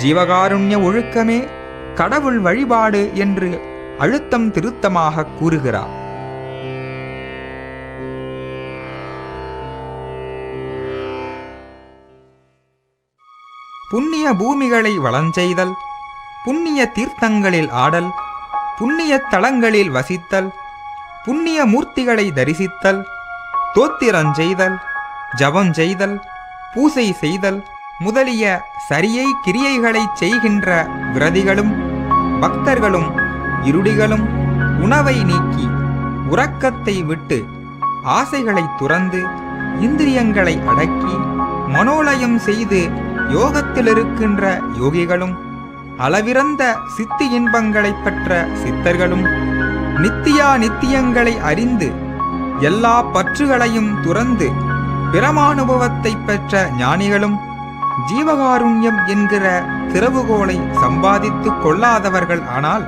ஜீவகாருண்ய ஒழுக்கமே கடவுள் வழிபாடு என்று அழுத்தம் திருத்தமாக கூறுகிறார். புண்ணிய பூமிகளை வளஞ்செய்தல், புண்ணிய தீர்த்தங்களில் ஆடல், புண்ணிய தலங்களில் வசித்தல், புண்ணிய மூர்த்திகளை தரிசித்தல், தோத்திரஞ்செய்தல், ஜபஞ்செய்தல், பூசை செய்தல் முதலிய சரியை கிரியைகளை செய்கின்ற விரதிகளும் பக்தர்களும் இருடிகளும் உணவை நீக்கி உறக்கத்தை விட்டு ஆசைகளை துறந்து இந்திரியங்களை அடக்கி மனோலயம் செய்து யோகத்திலிருக்கின்ற யோகிகளும் அளவிறந்த சித்தி இன்பங்களை பெற்ற சித்தர்களும் நித்தியா நித்தியங்களை அறிந்து எல்லா பற்றுகளையும் துறந்து பிரமானுபவத்தை பெற்ற ஞானிகளும் ஜீவகாருண்யம் என்கிற திறவுகோலை சம்பாதித்துக் கொள்ளாதவர்கள் ஆனால்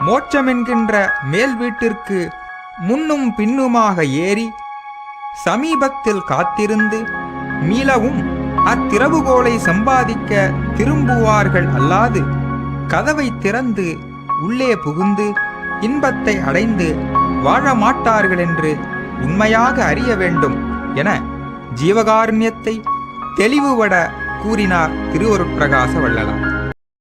மோட்சமென்கின்ற மேல் வீட்டிற்கு முன்னும் பின்னுமாக ஏறி சமீபத்தில் காத்திருந்து மீளவும் அத்திறவுகோலை சம்பாதிக்க திரும்புவார்கள் அல்லாது கதவை திறந்து உள்ளே புகுந்து இன்பத்தை அடைந்து வாழ மாட்டார்கள் என்று உண்மையாக அறிய வேண்டும் என ஜீவகாருண்யத்தை தெளிவுபட கூறினார் திருவருட்பிரகாச வள்ளலார்.